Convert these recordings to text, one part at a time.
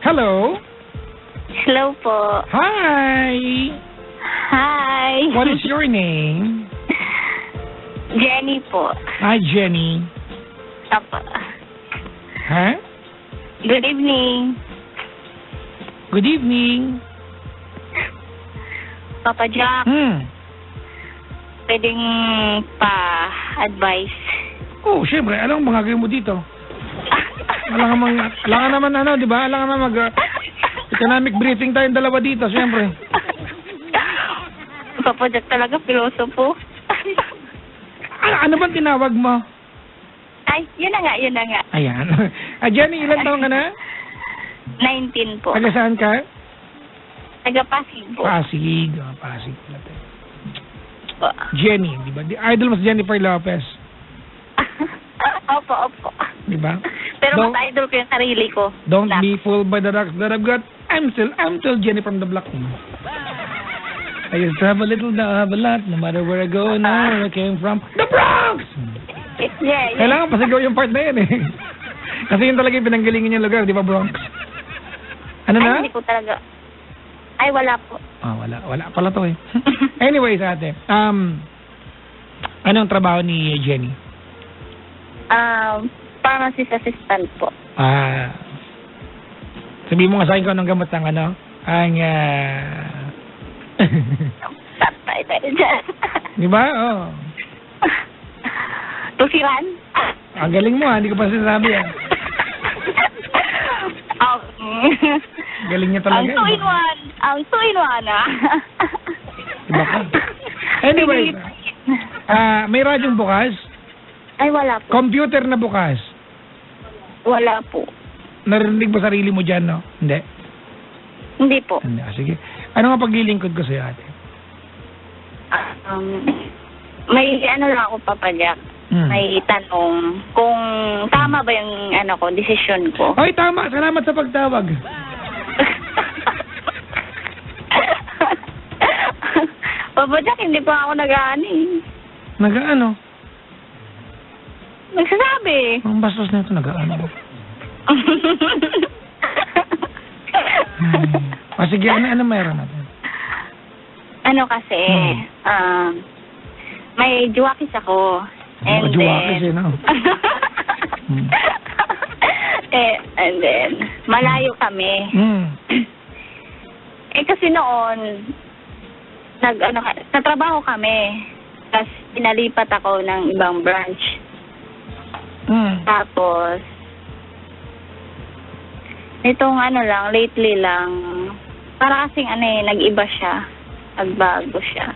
Hello? Hello po. Hi! Hi. What is your name? Jenny po. Hi, Jenny. Apa. Huh? Good evening. Good evening. Papa Jack, pwedeng pa-advise. Oh, syempre. Alam mo, mga mo dito. Alangan naman ano, di ba? Alangan naman economic briefing tayong dalawa dito, syempre. Papa Jack talaga, pilosopo. Ano bang tinawag mo? Ay, yun na nga. Ayan. Jenny, ilan taon ka na? 19 po. Taga saan ka? Taga Pasig po. Pasig. Pasig pala tayo. Po. Jenny, di ba? Idol mo si Jennifer Lopez. Opo. Di ba? Pero mas idol ko yung sarili ko. Don't be fooled by the rocks that I've got. I'm still Jenny from the block. I used to have a little, now I have a lot. No matter where I go, now where I came from. The Bronx! Yeah. Kailangan pasigaw yung part na yun eh. Kasi yun talaga yung pinanggalingin yung lugar, di ba Bronx? Ano na? Ay, hindi ko talaga. Ay, wala po. Wala pala to eh. Anyways, ate. Anong trabaho ni Jenny? Pharmacist assistant po. Sabihin mo nga sa akin kung anong gamot ng ano? Tatay tayo dyan. Di ba? Oh. Tusiran? Ang galing mo hindi ko pa sinasabi Galing niya talaga. Ang two-in-one Diba ka? Anyway, may radyong bukas? Ay, wala po. Computer na bukas? Wala po. Narinig ba sarili mo dyan, no? Hindi? Hindi po. Hindi. Sige. Ano nga paglilingkod ko sa'yo, ate? May ano lang ako, Papa Jack. May tanong kung tama ba yung desisyon ko. Ay, tama. Salamat sa pagtawag. Papa Jack, hindi pa ako nag-aani. Nag-ano? Nagsasabi. Ang bastos na ito, nag-ano? Sige, ano meron natin? Ano kasi, may juwakis ako. And juwakis no? And then, malayo kami. Kasi noon, natrabaho kami. Tapos, pinalipat ako ng ibang branch. Tapos, itong lately lang, para kasing nag-iba siya. Nagbago siya.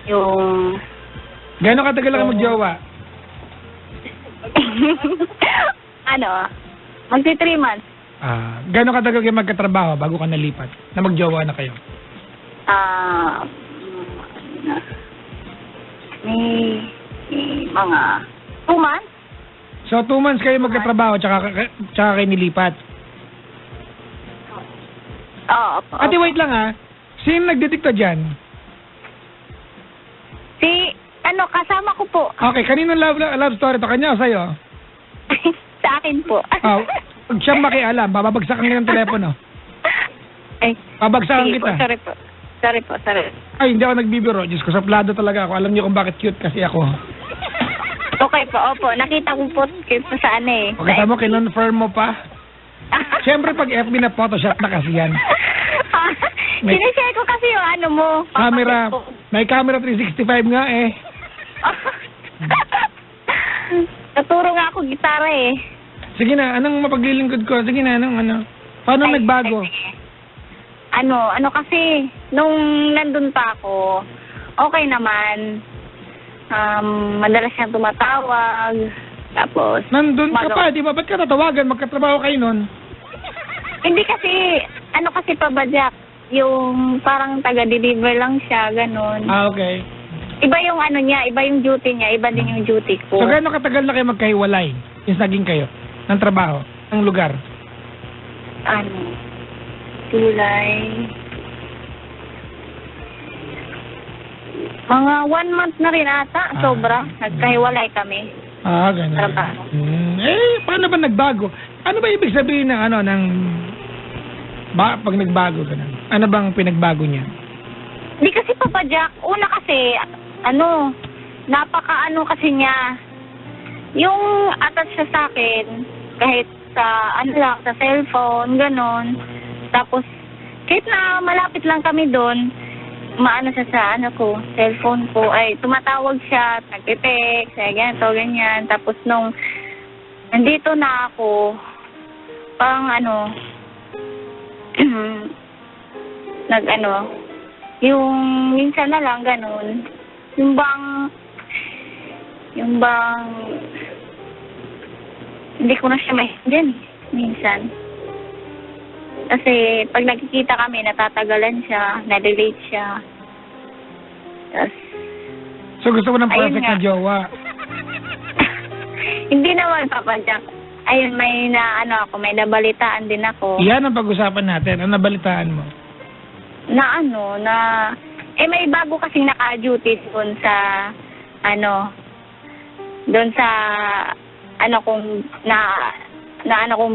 Yung... Gano'ng katagal ka mag-jowa? Magti 3 months. Gano'ng katagal kayo magkatrabaho bago ka nalipat? Na mag-jowa na kayo? May mga 2 months. So, 2 months kayo magkatrabaho tsaka kayo nilipat? Oo. Ate, wait lang Sino nagdidikta dyan? Kasama ko po. Okay, kaninong love story to? Kanya o sa'yo? Sa akin po. Pag siya makialam, babagsakan niya ng telepono. Ay, babagsakan kita. Sorry po. Ay, hindi ako nagbibiro. Diyos ko, saplado talaga ako. Alam niyo kung bakit cute kasi ako. Okay po, opo. Nakita ko po cute po sa Pagkata mo, kinonfirm mo pa. Siyempre, pag FB na Photoshop na kasi yan. Sinishare ko kasi yung mo. Camera. May camera 365 nga Naturo nga ako gitara Sige na, anong mapaglilingkod ko? Sige na, Paano nagbago? Kasi, nung nandun pa ako, okay naman. Madalas siyang tumatawag. Tapos... Nandun ka pa, di ba? Ba't ka tatawagan? Magkatrabaho kayo nun? Hindi kasi, kasi pabadyak. Yung parang taga-deliver lang siya, ganun. Okay. Iba yung niya, iba yung duty niya, iba din yung duty ko. So, gano'ng katagal na kayo magkahiwalay? Yung naging kayo? Ng trabaho? Ng lugar? July... Mga 1 month na rin ata, sobra. Nagkahiwalay kami. Ganun. Trabaho. Paano ba nagbago? Ano ba ibig sabihin ng pag nagbago ka na? Ano bang pinagbago niya? Hindi kasi Papa Jack, una kasi, napaka kasi niya. Yung attach siya sa akin, kahit sa, sa cellphone, ganon. Tapos, kahit na malapit lang kami doon, maano siya sa, cellphone ko, ay tumatawag siya, nagte-text, ganito, ganyan. Tapos nung, nandito na ako, parang yung minsan na lang ganun, yung bang hindi ko na siya maintindihan minsan. Kasi pag nakikita kami, natatagalan siya, na-delete siya. Tas, so gusto mo ng perfect na jowa? Hindi naman, Papa Jack. Ayun, may nabalitaan din ako. Yan ang pag-usapan natin. Ano nabalitaan mo? May bago kasing naka-duty doon sa, kong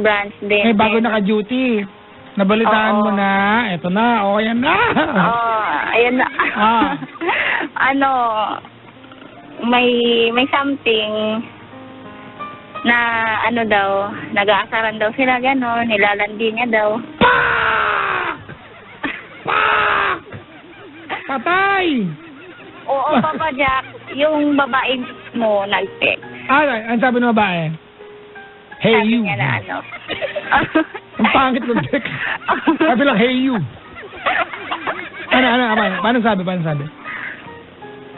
branch din. May bago naka-duty. Nabalitaan mo na, eto na, ayan na. Ayan na. May something na daw, nag-aasaran daw sila gano'n, nilalandi niya daw. Pak! Patay! Oo, Papa Jack, yung babae mo nag-text. Ang sabi ng babae? Hey sabi you. Niya na Ang pangit ng text. Sabi lang, hey you. Paano sabi?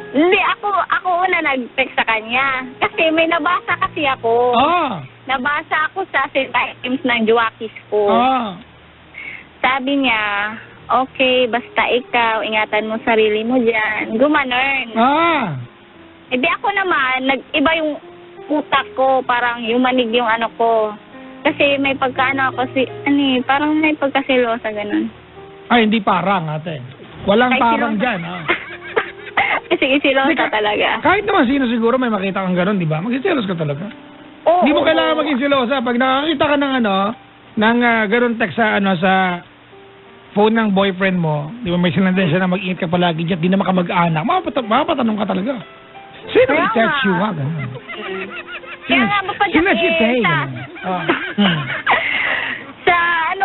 Hindi, ako una nag-text sa kanya. Kasi may nabasa kasi ako. Nabasa ako sa items ng Juakis ko. Sabi niya, okay, basta ikaw, ingatan mo sarili mo dyan. Gumanon. Di ako naman, nag-iba yung utak ko, parang yumanig yung ko. Kasi may parang may pagkasilosa, ganun. Ay, hindi parang, ate. Walang parang dyan, Kasi silosa talaga. Kahit naman sino siguro may makita kang gano'n, di ba? Magsiselos ka talaga. Hindi mo kailangan maging silosa. Pag nakakita ka ng gano'n text sa phone ng boyfriend mo, di ba may sinandan siya na mag-ingat ka palagi dyan, di naman ka mag-anak, mapapatanong ka talaga. Sino i-text you, ha? Gano'n. Kaya nga, Sino si Tay? Sa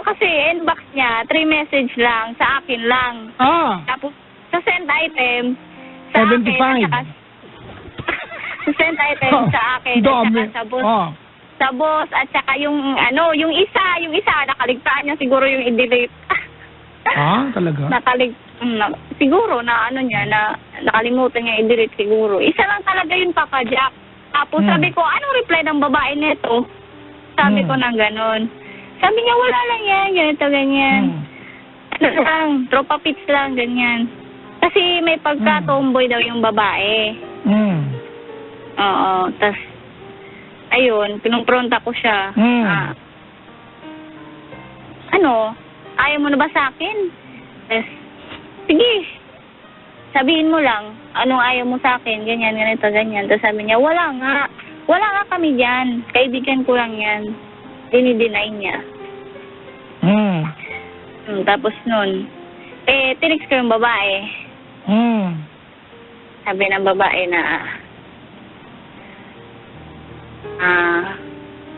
kasi, inbox niya, 3 message lang, sa akin lang. Tapos, sa send item, sa 75. akin, sa send item sa akin, at saka sa boss. Sa boss, at saka yung isa, nakaligtaan niya siguro yung i-delete. Talaga? Siguro na nakalimutan niya i-delete siguro. Isa lang talaga yun, Papa Jack. Tapos sabi ko, anong reply ng babae nito? Sabi ko nang ganon. Sabi niya, wala lang yan, ganito, ganyan. Tropa pits lang, ganyan. Kasi may pagka-tomboy daw yung babae. Oo, tas, ayun, pinumpronta ko siya. Ayaw mo na ba sa akin? Tas, sige, sabihin mo lang, anong ayaw mo sa akin, ganyan, ganito, ganyan. Tapos sabi niya, wala nga kami dyan. Kaibigan ko lang yan. Dinideny niya. Tapos nun, tinext ko yung babae. Sabi ng babae na,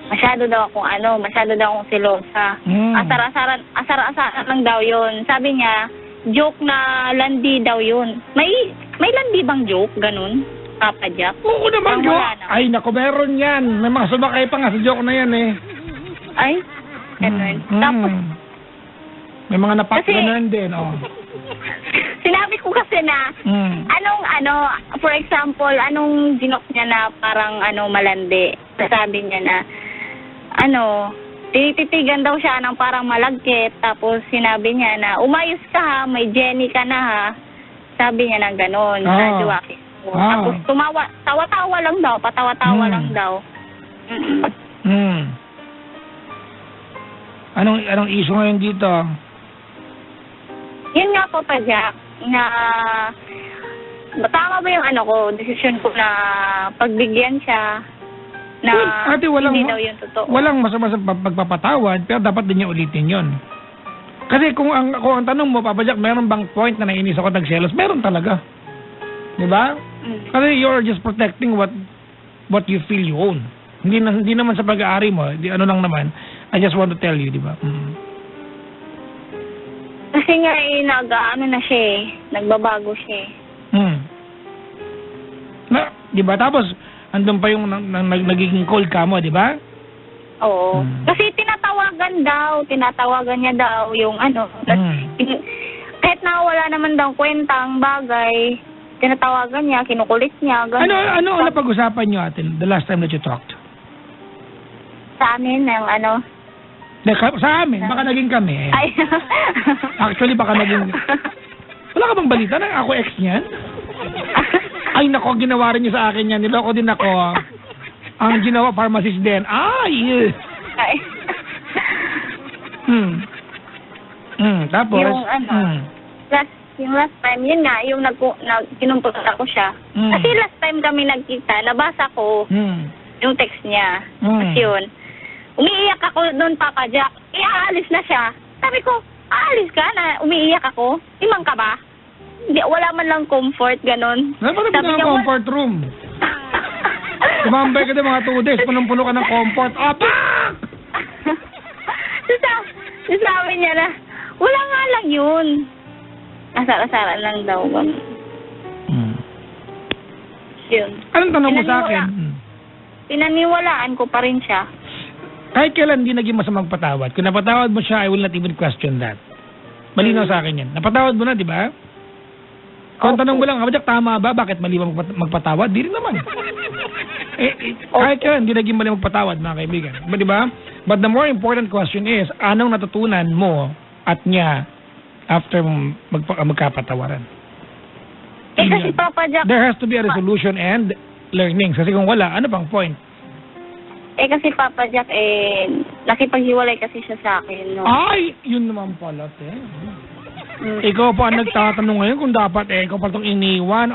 masyado daw akong silosa. Asar-asaran lang daw yun. Sabi niya, joke na landi daw yun. May landi bang joke? Ganun? Papa Jack? Oo naman, joke. Ay, naku, meron yan. May mga sumakay pa nga sa joke na yan Ay, ganun. Tapos, may mga napakaganon din, Sinabi ko kasi na, for example, anong ginok niya na parang malandi. Sabi niya na, tinititigan daw siya ng parang malagkit. Tapos sinabi niya na, umayos ka ha, may Jenny ka na ha. Sabi niya na gano'n, sa Juakis ko. Tapos tawa-tawa lang daw, patawa-tawa lang daw. Anong issue ngayon dito? Yun nga po, Papa Jack, na tama ba yung desisyon ko na pagbigyan siya na Ate, walang, hindi daw yun totoo. walang masama sa pagpapatawad, pero dapat din niya ulitin yon. Kasi kung ang tanong mo, Papa Jack, meron bang point na nainis ako nagselos? Meron talaga. Di ba? Kasi you're just protecting what you feel you own. Hindi naman sa pag-aari mo, ano lang naman, I just want to tell you, di ba? Kasi nga ano na siya eh, nagbabago siya eh. Di ba? Tapos, andun pa yung nagiging cold ka mo, di ba? Oo. Kasi tinatawagan niya daw yung ano. Kahit na wala naman daw kwentang bagay, tinatawagan niya, kinukulit niya, gano'n. Ano napag-usapan niyo atin the last time that you talked? Sa amin, yung ano. Sa amin, baka naging kami. Ay. Actually, baka naging... Wala ka bang balita na ako ex niyan? Ay, nako, ginawa rin niyo sa akin yan. Niloko din ako. Ang ginawa, pharmacist din. Ay! Ay. Tapos? Yung ano, yung last time, yun nga, yung kinumpulot ako siya. Kasi last time kami nagkita, nabasa ko yung text niya. Kasi yun, umiiyak ako doon, Papa Jack. Aalis na siya. Sabi ko, aalis ka na, umiiyak ako? Imang ka ba? Hindi, wala man lang comfort, ganon. Sabi niya, comfort room. Tumambay ka din mga 2 days, punong-puno ka ng comfort. Apak! Sabi niya na, wala nga lang yun. Asar-asaran lang daw. Yun. Anong tanong mo sa akin? Pinaniwalaan ko pa rin siya. Kahit kailan hindi naging masamang patawad. Kung napatawad mo siya, I will not even question that. Malinaw sa akin yan. Napatawad mo na, di ba? Kung tanong mo lang, Kapajak, tama ba? Bakit mali ba magpatawad? Di rin naman. Kahit kailan hindi naging mali magpatawad, mga kaibigan. Di ba? But the more important question is, anong natutunan mo at niya after magkapatawaran? Kasi Papa Jack... There has to be a resolution and learning. Kasi kung wala, ano pang point? Kasi Papa Jack, nakipaghiwalay kasi siya sa akin, no? Ay! Yun naman pala, te. Ikaw pa ang nagtatanong ngayon kung dapat, ikaw pa itong iniwan.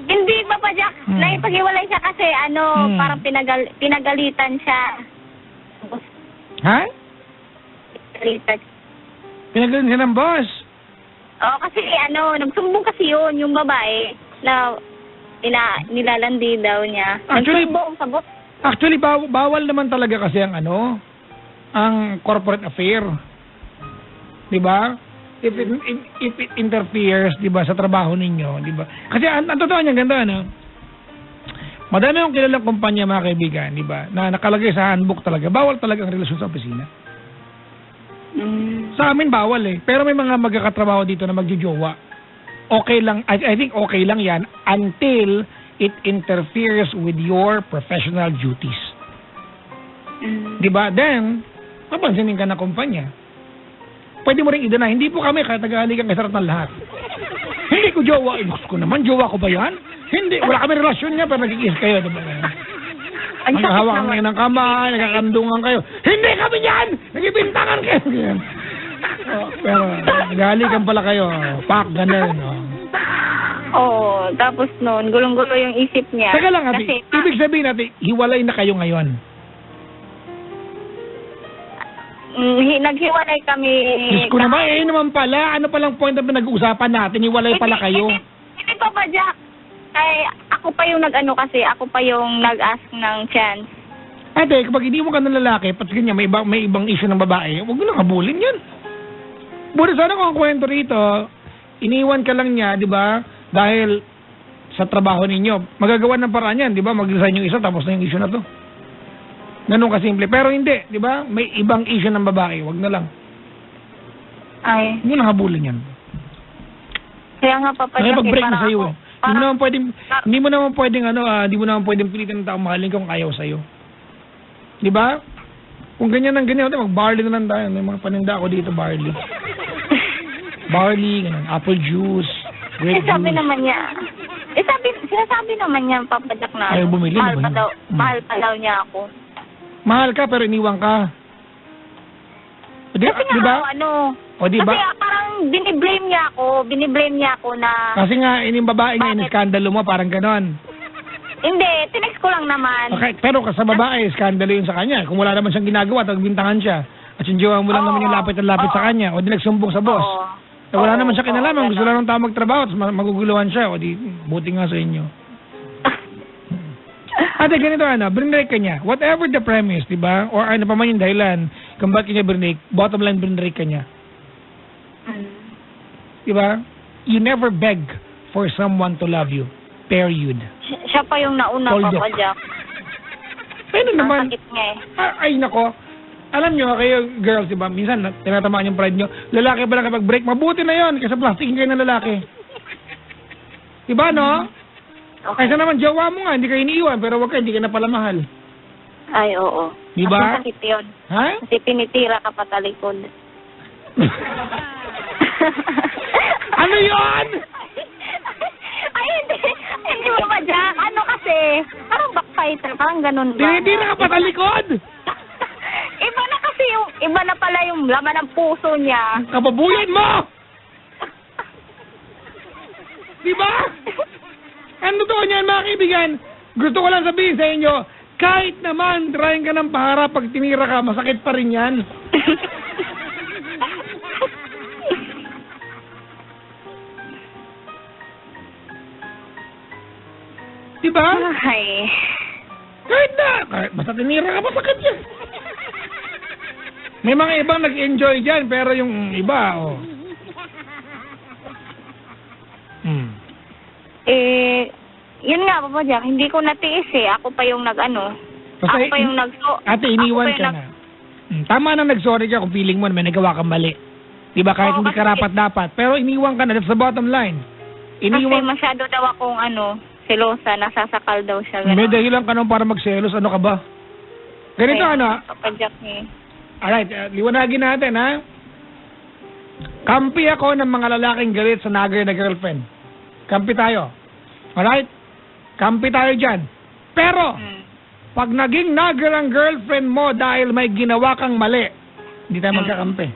Hindi, Papa Jack. Nakipaghiwalay siya kasi, parang pinagalitan siya. Ha? Pinagalitan. Pinagalitan siya ng boss? Oo, kasi nagsumbong kasi yun, yung babae, na nilalandi daw niya. Actually, bawal naman talaga kasi ang ang corporate affair. 'Di ba? If it interferes, 'di ba, sa trabaho ninyo, 'di ba? Kasi ang totoo niyan ganda madami yung kilalang kumpanya, mga kaibigan, 'di ba, na nakalagay sa handbook talaga, bawal talaga ang relasyon sa opisina. Sa amin bawal pero may mga magkakatrabaho dito na magjojowa. Okay lang, I think okay lang yan until it interferes with your professional duties. Diba? Then, papansinin ka na kumpanya. Pwede mo rin i-deny. Hindi po kami kahit nag-ahalikan kasarat ng lahat. Hindi ko jowa. Gusto ko naman, jowa ko ba yan? Hindi. Wala kami relasyon niya pero nagkikis kayo. Diba? Naghahawakan kayo ng kamay, nagkakandungan kayo. Hindi kami yan! Nagibintangan kayo. Pero nag-ahalikan pala kayo. Pak, ganun. Oo, tapos noon, gulong-gulo yung isip niya. Teka lang, Ate. Ibig sabihin natin, hiwalay na kayo ngayon. Naghiwalay kami. Diyos ko naman, naman pala. Ano palang point na pinag-uusapan natin? Hiwalay pala kayo. Hindi pa ba, Jack? Ay, ako pa yung ako pa yung nag-ask ng chance. Ate, kapag hindi mo ka ng lalaki, pati ganyan, may ibang issue ng babae, huwag mo nang habulin yan. Buti sana kung ang kwento rito, iniwan ka lang niya, di ba? Dahil sa trabaho ninyo, magagawa ng paraan yan, di ba? Mag-resign yung isa, tapos na yung issue na to. Ganun kasimple. Pero hindi, di ba? May ibang issue ng babae, wag na lang. Ay. Hindi mo nang habulin yan. Kaya nga, Papa Jack, pag-break na sa'yo eh. Hindi mo naman pwedeng pilitin ng tao mahalin kung ayaw sa'yo. Di ba? Kung ganyan ng ganyan, mag-barley na lang tayo. May mga paninda ako dito, barley. Barley, ganun, apple juice, grape juice. Sabi naman niya, sinasabi naman niya, Papa Jack, na ayaw bumili, mahal pa daw niya ako. Mahal ka pero iniwan ka. Kasi diba? Diba? Kasi parang biniblame niya ako na... Kasi nga, yung babae nga, iniskandalo mo, parang ganon. Hindi, tinext ko lang naman. Okay, pero sa babae, skandalo yun sa kanya. Kung wala naman siyang ginagawa, tagbintangan siya. At yung jowa mo lang naman yung lapit at lapit sa kanya. O di nagsumbong sa boss. Wala naman siya kinalaman. Gusto lang ng tao magtrabaho. Tapos maguguluhan siya. O di, buti nga sa inyo. Ate, ganito brinrake ka niya. Whatever the premise, di ba? Or ano pa man yung dahilan, kung bakit niya brinrake, bottom line brinrake ka niya. Di ba? You never beg for someone to love you. Period. Siya pa yung nauna, Papa Jack. Pero naman, sakit nga ay nako, alam nyo, kayo girls, di ba, minsan tinatamaan yung pride nyo, lalaki ba lang kapag break, mabuti na yon kasi plastikin kayo ng lalaki. Di ba, no? Okay. Kaysa naman, jowa mo nga, hindi ka iniiwan, pero wag ka, hindi ka na pala mahal. Ay, oo. Di ba? Kasi sakit yun. Ha? Kasi pinitira ka pa talikod. Ano yon? Ay, hindi mo ba, Jack? Ano kasi? Parang backfighter, parang ganun ba? Tinitira ka pa sa likod. Iba na kasi iba na pala yung laman ng puso niya. Kababuyan mo! Di ba? Ang totoo niyan, mga kaibigan, gusto ko lang sabihin sa inyo, kahit naman trying ka ng paharap pag tinira ka, masakit pa rin yan. Diba? Ay. Kahit basta tinira ka, masakit yan. May mga ibang nag-enjoy dyan, pero yung iba, Yun nga, Papa Jack, hindi ko natiis Ako pa yung Basta, ako pa yung ate, iniwan ka na. Tama na nag-sorry ka kung feeling mo na may nagawa kang mali. Diba, kahit hindi ka rapat-dapat. Pero iniwan ka na, that's the bottom line. Kasi masyado daw akong selosa, nasasakal daw siya. May dahilan ka naman para magselos, ano ka ba? Ganito, Papa Jack Alright, liwanagin natin, ha? Kampi ako ng mga lalaking galit sa nagay na girlfriend. Kampi tayo. Alright? Kampi tayo dyan. Pero, pag naging nagger ang girlfriend mo dahil may ginawa kang mali, hindi tayo magkakampi.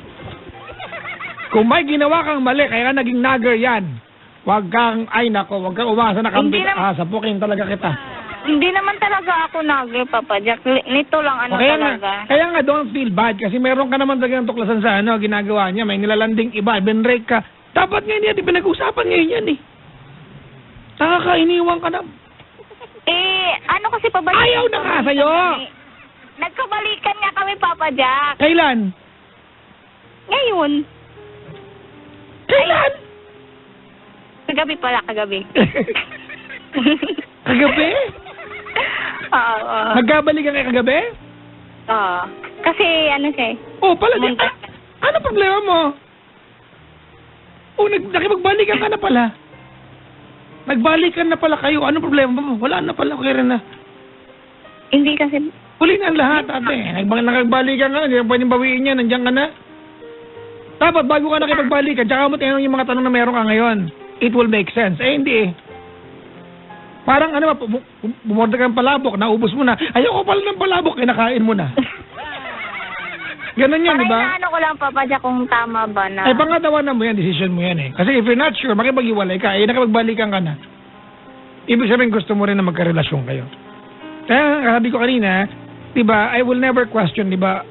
Kung may ginawa kang mali, kaya naging nagger yan, wag kang umasa na kampi. Sapukin talaga kita. Hindi naman talaga ako nagger, Papa Jack. Nito lang talaga. Kaya nga, don't feel bad kasi meron ka naman talagang tuklasan sa ginagawa niya. May nilalanding iba, binrake ka. Dapat ngayon yan, pinag-usapan ngayon yan Nakakainiwan ka na. Kasi Papa Jack? Ayaw na nga sa'yo. Nagkabalikan nga kami, Papa Jack. Kailan? Ngayon. Kailan? Kagabi pala, kagabi. Kagabi? Oo. Nagkabalikan kayo kagabi? Oo. Kasi siya pala. Ano problema mo? Nakipagbalikan ka na pala. Nagbalikan na pala kayo. Ano problema mo? Wala na pala. Okay rin na. Hindi kasi... Huli na lang lahat, ate. Nakagbalikan ka na. Hindi pwedeng bawiin yan. Nandiyan ka na. Dapat bago ka nakipagbalikan, tsaka mo tinanong yung mga tanong na meron ka ngayon. It will make sense. Hindi Parang bumorder ka ng palabok, naubos mo na. Ayoko pala ng palabok, kinakain mo na. Ganun yan, di ba? Parang ko lang, Papa Jack, kung tama ba na... Pangatawanan mo yan, decision mo yan Kasi if you're not sure, makipag-iwalay ka, nakapagbalikan ka na. Ibig sabihin, gusto mo rin na magkarelasyon kayo. Kaya, sabi ko kanina, di ba, I will never question, di ba,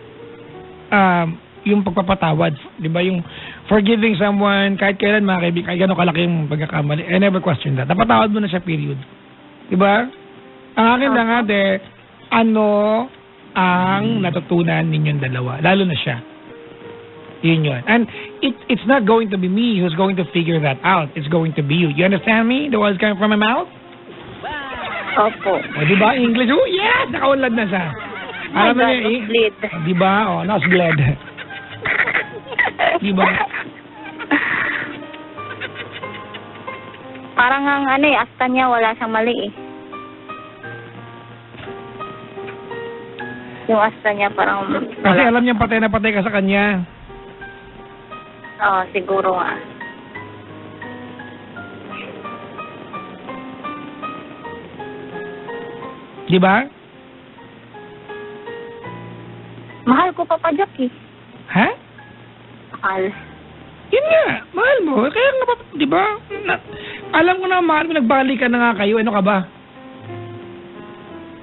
yung pagpapatawad, di ba, yung forgiving someone, kahit kailan mga kaibigan, kahit gano'ng kalaki yung pagkakamali, I never question that. Napatawad mo na siya, period. Di ba? Ang akin lang ano ang natutunan ninyong dalawa, lalo na siya. Yun. And it's not going to be me who's going to figure that out. It's going to be you. You understand me? The words coming from my mouth? Opo. Di ba? English? Oh, yes! Nakaunlad na siya. Alam mo niya, bleed. Di ba? Nosebleed. Di ba? Parang ang asta niya, wala siyang mali Yung asta niya parang... Kasi alam niya patay na patay ka sa kanya. Oo, siguro nga. Di ba? Mahal ko, Papa Jack Ha? Mahal. Yun nga, mahal mo. Kaya nga, di ba? Alam ko na mahal mo, nagbalikan na nga kayo. Ano ka ba?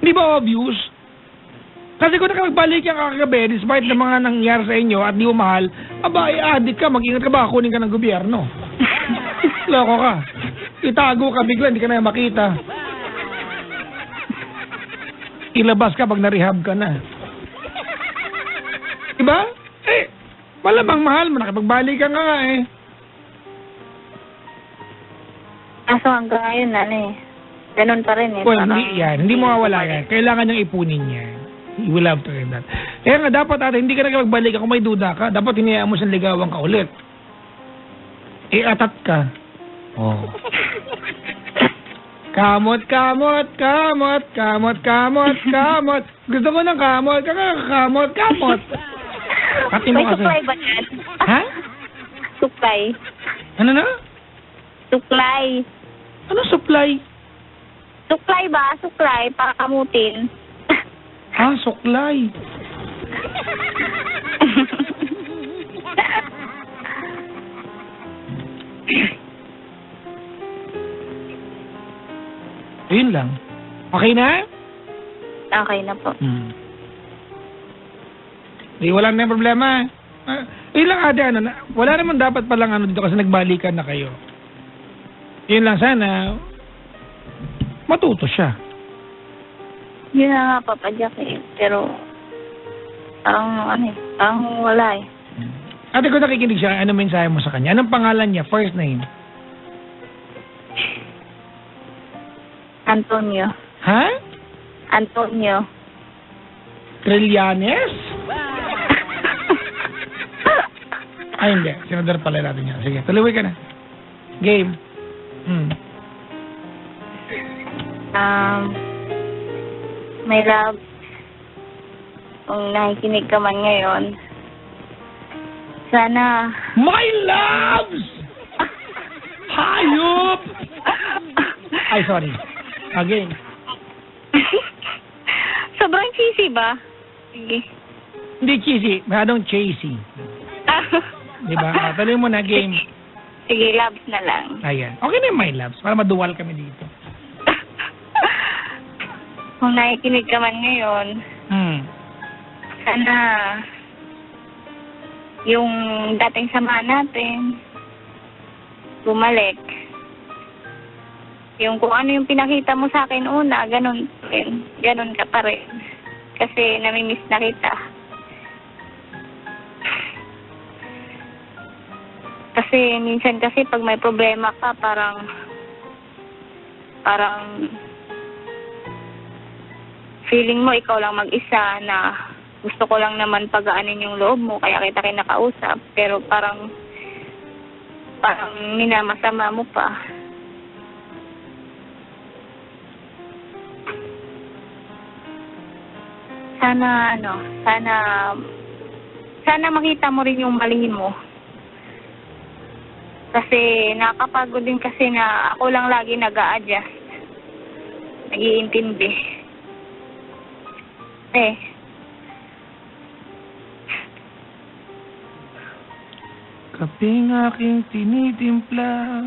Di ba obvious? Kasi kung nakapagbalik yung kagabi, despite ng mga nangyari sa inyo at di mo mahal, aba, adik ka, mag-ingat ka ba, kunin ka ng gobyerno. Loko ka. Itago ka bigla, hindi ka na makita. Ilabas ka pag na-rehab ka na. Diba? Eh, malamang mahal mo, nakapagbalik ka nga eh. Kaso hanggang ngayon, ganun pa rin eh. Well, hindi yan. Hindi mawawala yan. Kailangan niyang ipunin yan. You will have to do that. Kaya nga, dapat ate, hindi ka nakapagbalik kung may duda ka. Dapat hinayaan mo siyang ligawan ka ulit. Atat ka. Oh. Kamot, kamot, kamot, kamot, kamot, kamot. Gusto ko ng kamot, kamot, kamot. Pati mo may kasi. supply ba yan? Ha? Supply. Ano na? Supply. Ano supply? Supply ba? Supply para kamutin. Ah, suklay. Ayun lang. Okay na? Okay na po. Di, wala na yung problema. Yun lang ate, wala naman dapat palang dito kasi nagbalikan na kayo. Yun lang sana, matuto siya. Yun na nga, Papa Jack eh. Pero, parang wala eh. Ate, kung nakikinig siya, ano mensahe mo sa kanya? Anong pangalan niya? First name? Antonio. Ha? Antonio. Trillanes? Ay, hindi. Sinadar pala natin yan. Sige, tuloy ka na. Game. My love, kung nakikinig ka man ngayon, sana... My loves! Hayop! Ay, sorry. Again. Sobrang cheesy ba? Sige. Hindi cheesy. Masyadong chasey. Diba? Tuloy mo na game. Sige, loves na lang. Ayan. Okay na yung my loves. Para maduwal kami dito. Kung nakikinig ka man ngayon, sana yung dating samahan natin, bumalik. Yung kung ano yung pinakita mo sa akin una, ganun rin. Ganun ka pa rin. Kasi namimiss na kita. Kasi minsan kasi pag may problema ka, parang feeling mo ikaw lang mag-isa na gusto ko lang naman pagaanin yung loob mo kaya kita kinakausap. Pero parang minamasama mo pa. Sana makita mo rin yung mali mo. Kasi nakakapagod din kasi na ako lang lagi nag-a-adjust. Nag-iintindi. Kaping aking tinitimpla,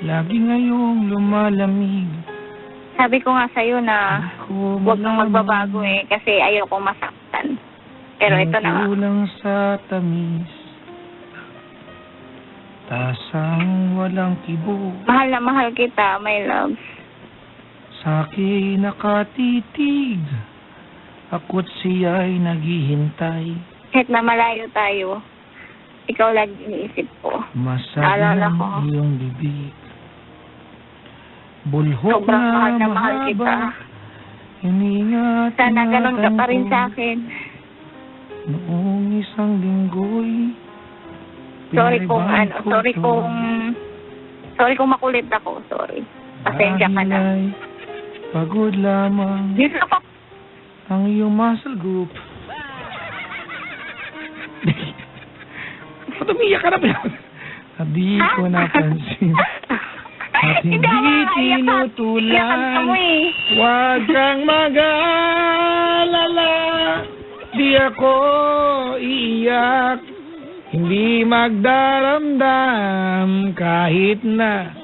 lagi ngayong lumalamig. Sabi ko nga sa'yo na huwag kang magbabago kasi ayoko masaktan. Pero ito na nga. Kulang sa tamis, tasang walang kibo. Mahal na mahal kita, my love. Sa'kin nakatitig, ako't siya'y naghihintay. Kahit na malayo tayo, ikaw lagi iniisip ko. Masabi ng iyong bibig, bulhok sobrang mahal na mahal mahaba, kita. Iningatan sana ganun ka pa rin sa akin. Noong isang linggo'y sorry kung makulit ako. Sorry. Pasensya ka na. Pagod lamang ang iyong muscle group. Ba't umiyak ka na ba? Di ko napansin. At hindi tinutulan. Huwag kang mag-alala. Di ako iiyak. Hindi magdaramdam kahit na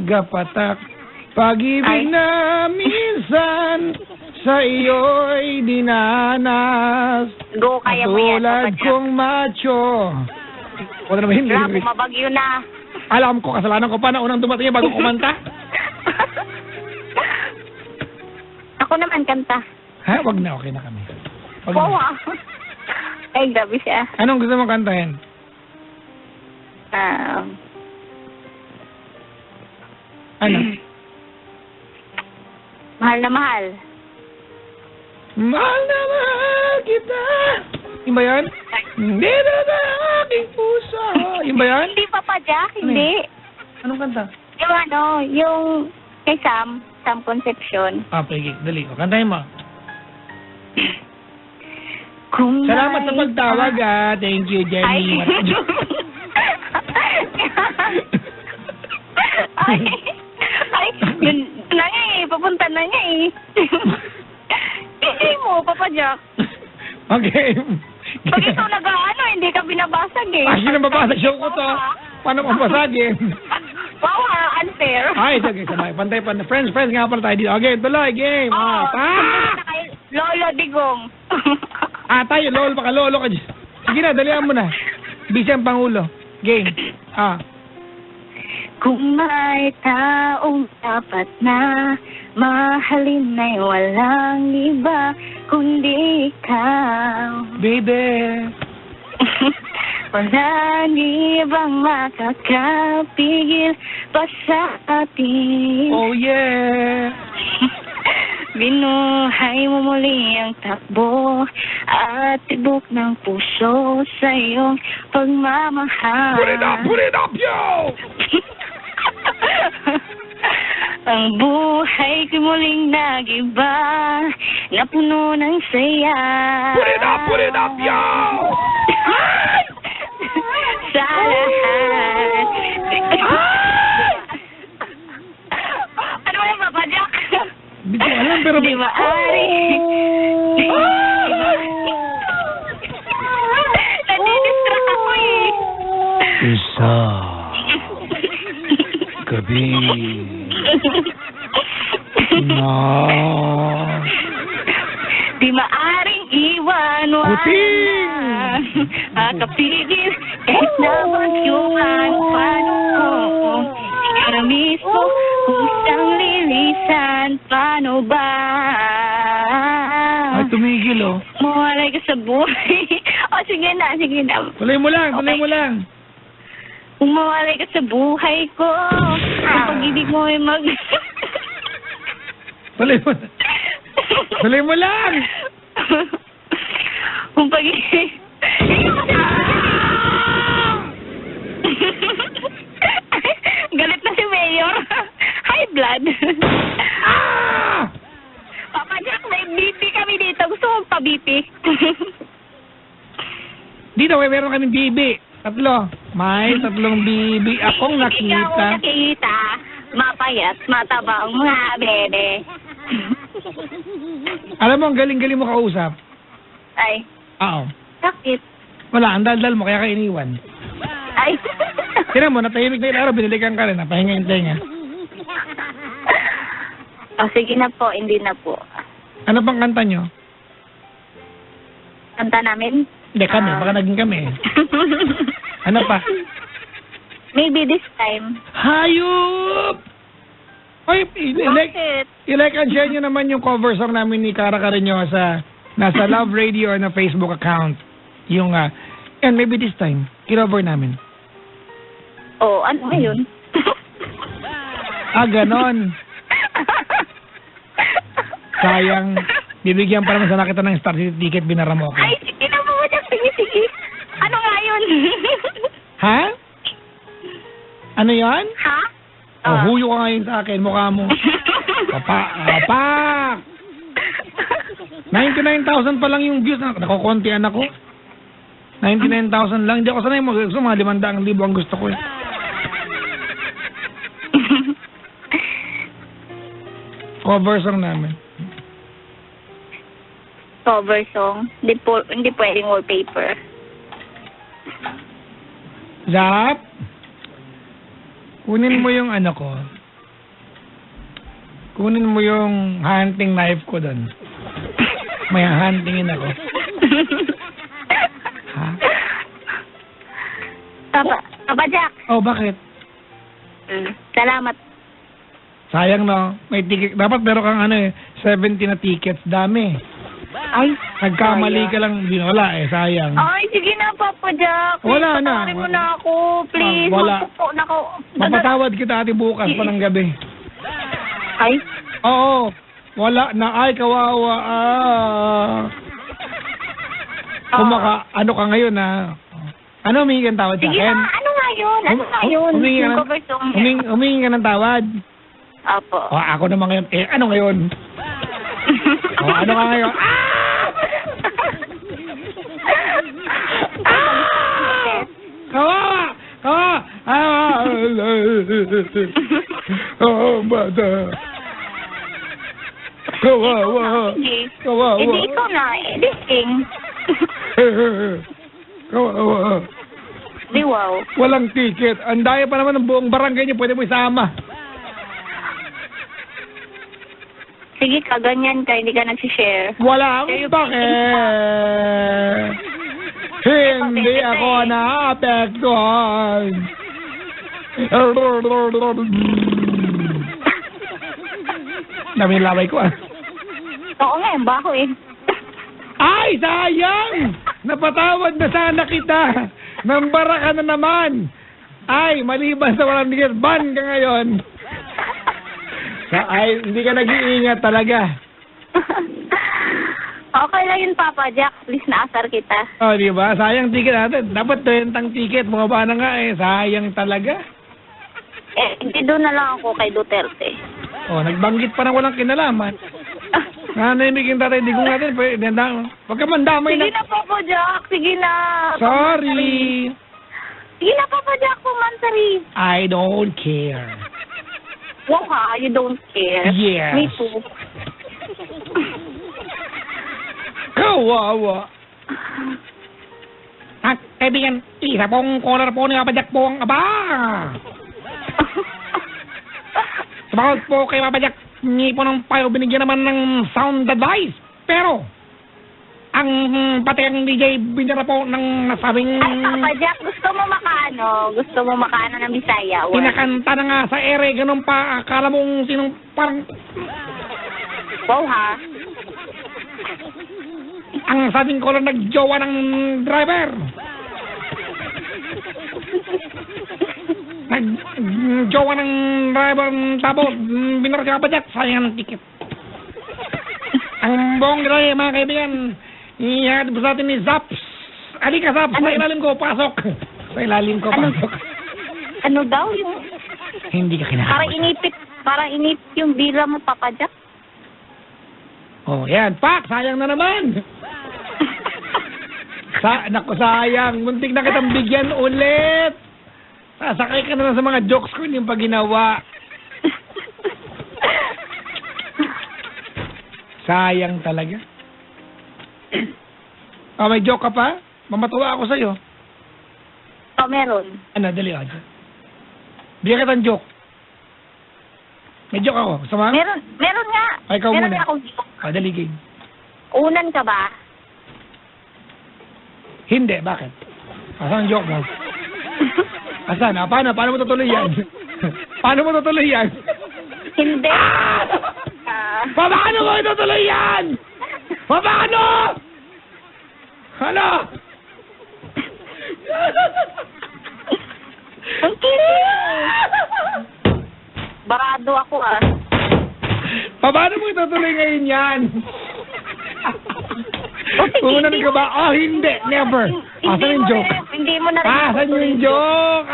gapatak. Pag-ibig na minsan sa iyo'y dinanas. Go, kaya mo yan, Tulad Papa Jack. kong macho. Wala na ba hindi? Wala, bumabagyo na. Alam ko, kasalanan ko pa na unang dumating bago kumanta. Ako naman kanta. Ha? Wag na, okay na kami. Wag Wow. na. Ay, grabe siya. Anong gusto mong kantahin? Ano? Mahal na mahal. Mahal na mahal kita. Yung ba yan? Hindi na sa aking puso. Yung ba yan? Hindi, Papa Jack, hindi. Anong kanta? Yung yung kay Sam Concepcion. Piggy, dali. O, kantahin mo. Kung Salamat sa pagtawag, Thank you, Jenny. Ay, yun na nga eh. Papunta na niya eh. Hindi mo, Papa Jack. Okay. Pag ito nag-ano, hindi ka binabasag eh. Ay, nababasag show ko to. Paano mabasagin? Wow, unfair. Ay, sige, sabay. Pantay. Friends nga pala tayo dito. Okay, tuloy, game. Lolo Digong. Tayo, lolo pa ka, lolo ka dyan. Sige na, dalihan mo na. Busy ang Pangulo. Game. Kung may taong dapat na mahalin ay walang iba kundi ikaw. Baby. Walang ibang makakapigil pa sa atin. Oh yeah. Binuhay mo muli ang takbo at tibok ng puso sa iyong pagmamahal. Put it up, yo! Ang buhay ko muling nagiba na puno ng saya. Put it up, yo! Sa lahat. Ano ba yung Papa Jack? Hindi ko alam, pero... Di maaari. Nadidistract ako eh. Isa. Gabi. No. Di maaring iwan Kuting! Akapigil kahit nabagyuhan paano ko ikaw na mismo kung saan lilisan paano ba Tumigil mawalay ka sa buhay. Sige na Tuloy mo lang kung mawalay ka sa buhay ko ang pag-ibig mo ay Tuloy mo lang kung pag-ibig galit na si Mayor. High blood. Papa Jack, may BP kami dito. Gusto mo pa-BP? Dito, meron kaming bibi. May tatlong bibi akong nakita. Mapayat, matabang mga bebe. Alam mo, ang galing-galing mo kausap. Ay. Oo. Sakit. Wala, ang daldal mo, kaya ka iniwan. Ay. Tinan mo, natahimik na ilaro, binilikan ka rin, napahinga yung tenga. Sige na po, hindi na po. Ano pang kanta nyo? Kanta namin? Hindi, kami, baka naging kami. Ano pa? Maybe this time. Hayop! Oy, i-like and share nyo naman yung cover song namin ni Cara Carreño sa nasa Love Radio na Facebook account. Yung, and maybe this time, kinover namin. Oh, ano ngayon? Ganon. Sayang, bibigyan pa naman sana kita ng Star City ticket, binara mo ako. Ay, sige na po, sige. Ano nga yun? Ha? Ano yan? Ha? Huyo ka ngayon sa akin, mukha mo. Papak! 99,000 pa lang yung views. Nakukontian ako. 99,000 lang. Hindi ako sanay mo. Gusto mga 500,000 ang gusto ko eh. Cover song namin. Cover song? Hindi pwedeng wallpaper. Zap! Kunin mo yung ano ko. Kunin mo yung hunting knife ko doon. May hahantingin ako. Ha? Papa Jack. Oh, bakit? Salamat. Sayang, no? May ticket. Dapat meron kang 70 na tickets. Dami. Ay, Nagkamali ka lang. Hindi, wala sayang. Ay, sige na, Papa Jack. Wala na. Patawarin mo na ako, please. Wala. Mapatawad kita ate bukas pa ng gabi. Ay? Oo. Wala na. Ay, kawawa. Ano ka ngayon, ha? Ano humingi kang tawad sa akin? Sige na, ano nga yun? Humingi ka ng tawad? Opo. Ako naman ngayon. Ano ngayon? Ano ka ngayon? Kawawa! Bata. Kawawa. Hindi ikaw na. King. Kawawa. Di wow. Walang ticket. Ang daya pa naman ng buong barangay niyo. Pwede mo isama. Sige, kaganyan ka. Hindi ka nagsishare. Wala akong bakit. Hindi ako naapektuhan. Dami yung laway ko, Oo nga, yung baho eh. Ay, sayang! Napatawad na sana kita. Nambara ka na naman. Ay, maliban sa walang ticket, ban ka ngayon. Ay, hindi ka nag-iingat talaga. Okay lang yun, Papa Jack. Please, naasar kita. Di ba? Sayang ticket natin. Dapat 20 ticket. Bumaba na nga Sayang talaga. Hindi doon na lang ako kay Duterte. Nagbanggit pa na walang kinalaman. Nanimigin tatay, hindi ko natin. Huwag ka mandamay na. Sige na, Papa Jack. Sige na. Sorry. Sige na, Papa Jack. Pumansari. I don't care. Wow, ha? You don't care? Yes. Me too. Kawawa. Kaibigan, isa pong caller po ni Papa Jack po ang aba. Sabagod po kay Papa Jack, hindi po ng payo binigyan naman ng sound advice. Pero, ang pati ang DJ binira po ng nasabing... Ay, Papa Jack, gusto mo makaano ng Bisaya? Kinakanta na nga sa ere, ganun pa, akala mong sinong parang... Wow, ha? Ang sabing ko lang nagjowa ng driver. Nagjowa ng driver, tapos binara si Papa Jack, sayang ng ticket. Ang buong driver, mga kaibigan, ihatid sa atin ni Zaps. Halika, Zaps, sa ilalim ko, pasok. Sa ilalim ko, pasok. Ano daw yung... Hindi ka kinakapos. Parang inipit yung bila mo, Papa Jack. Yan. Pak, sayang na naman. Naku, sayang. Muntik na kitang bigyan ulit. Sasakay ka na lang sa mga jokes ko, yung pag ginawa. Sayang talaga. May joke ka pa? Mamatuwa ako sa'yo. Meron. Ano, dali ako. Bigyan kitang joke. May joke ako. Sama? Meron nga. Ay, ikaw meron muna. Akong joke. Dali, game. Unan ka ba? Hindi, bakit? Asan ang joke mo? Asan? Paano mo tutuloy yan? Paano mo tutuloy yan? Hindi. Paano mo tutuloy yan? Paano? Ano? Ang kilig. Barado ako Paano mo tutuloy ngayon yan? Unan ka ba? Hindi. Never. Asan yung joke? Hindi mo na rin. Asan yung joke?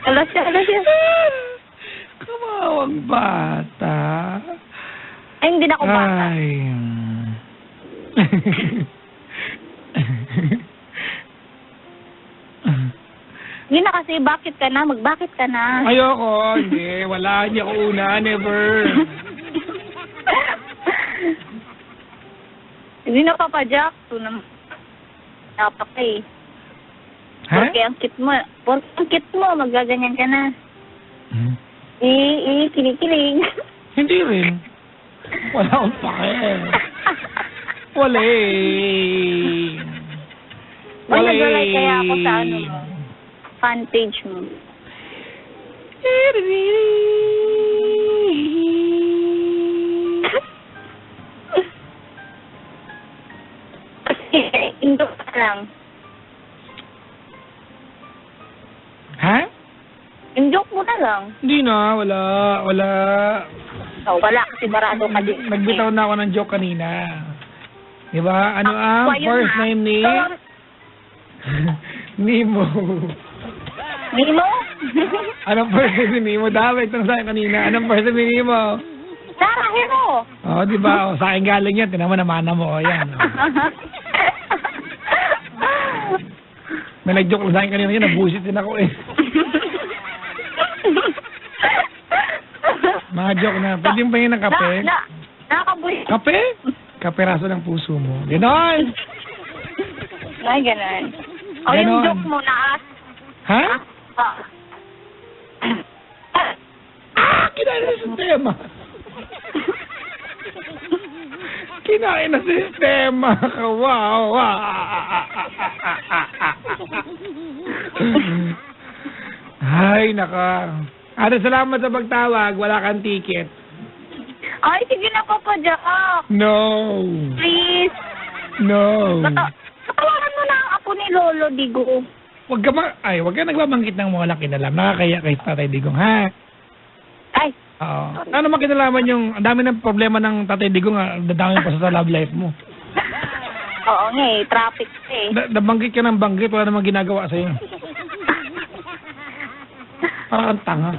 Alas siya. Kamawang bata. Ay, hindi na ako bata. Hindi na kasi, bakit ka na? Magbakit ka na. Ayoko. Hindi. Wala. Hindi ako una. Never. Hindi na, Papa Jack. Napak eh. Ha? Porque ang kit mo, magaganyan ka na. Kinikilig. Hindi rin. Wala akong pake. Wala eh. Wala Wala kaya ako sa eh. fan page mo. Indok ka lang. Ha? Indok mo na lang. Hindi na, wala. Wala kasi barado ka din. Nagbitaw na ako ng joke kanina. Di ba? Ano ang first name ni... Nemo. Nemo? Anong first name ni Nemo? Dapat ito sa akin kanina. Anong first name ni Nemo? Sarah Hero. Oh, di ba? Sa akin galing yan. Tinama na mana mo. O, yan. May nag-joke lang sa akin kanina. Nabusit din ako eh. Mga joke na. Pwede mo pahingin ng kape? Nakakabulit. Kape? Kaperaso ng puso mo. Ganon! Ay, ganon. O yung joke mo na Ha? Kinain na sistema. Kinain na sistema. Wow. Ay, naka. Ate, salamat sa pagtawag. Wala kang ticket. Ay, sige na, Papa Jack. No. Please. No. Natawaran mo na ang apo ni Lolo Digo. Wag ka nagbabanggit ng mga laki na lang. Nakakaya kay Tatay Digong, ha? Ay. Oo. Ano naman kinalaman yung, ang dami ng problema ng Tatay Digong, dadami pa sa love life mo. Oo nga eh, traffic eh. Nabanggit ka ng banggit, wala namang ginagawa sa'yo. Parang kang tanga.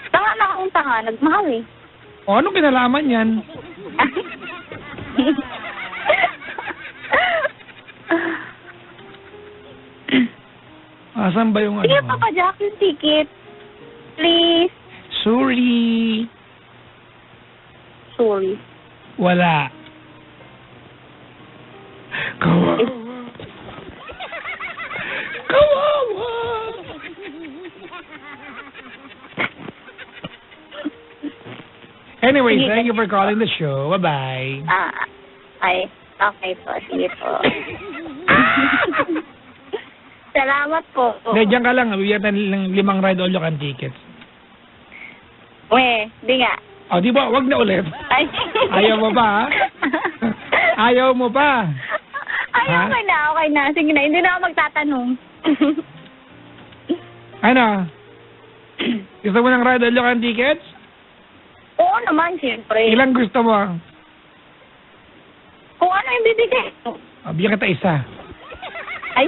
Tanga na akong tanga, nagmahal eh. O, anong kinalaman yan? Asan ba yung ano? Sige, Papa Jack, yung ticket. Please. Sorry. Wala. Kawawa. Kawawa. Anyway, thank you for calling the show. Bye-bye. Okay po. Sige po. Salamat po. Diyan ka lang. Bibigyan ng 5 ride all you can tickets. Di nga. O, di ba? Wag na ulit. Ay. Ayaw mo pa, ha? Ayaw mo pa. Ay, Ha? okay na. Sige na, hindi na ako magtatanong. Ano? Gusto mo ng ride all you can tickets? Oo naman, siyempre. Ilang gusto mo? Kung ano yung bibigay. O, bigyan kita isa. Ay.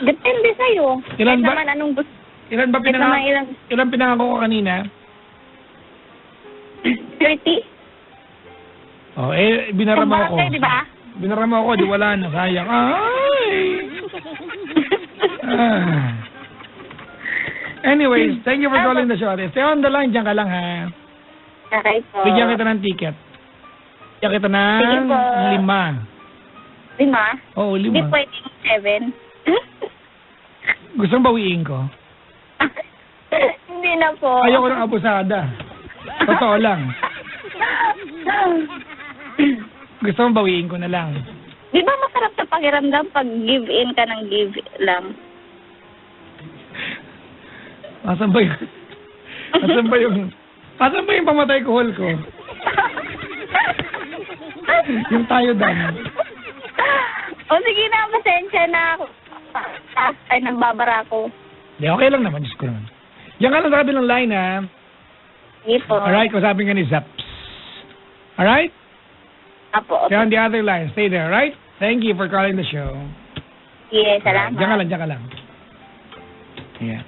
Depende sa'yo. Ilan ba? Naman anong gusto. Ilan ba ilan pinangako ko kanina? 30? Oh, binarama ko. Kumbate, di ba? Binarama ko, di wala na. Sayang. Ay! Anyways, thank you for calling the show. Stay on the line, dyan ka lang, ha? Okay po. Bigyan kita ng ticket. Bigyan kita ng Sige po. 5. 5? Oo, 5. Hindi pwedeng 7. Gusto mong bawiin ko? Hindi na po. Ayoko ng abusada. Totoo lang. Gusto mong bawiin ko na lang. Di ba masarap sa pakiramdam pag give in ka ng give lang? Asan ba yung pamatay kohol ko? Yung tayo dan. O sige na, pasensya na ako. Ay, nagbabara ko. Di, okay lang naman. Diyos ko naman. Diyan ka lang sa kabilang line, ha? Sige po. Alright, kausapin ka ni Zaps. Alright? Apo. Stay on the other line. Stay there, right? Thank you for calling the show. Yes, salamat. Diyan ka lang. Yeah.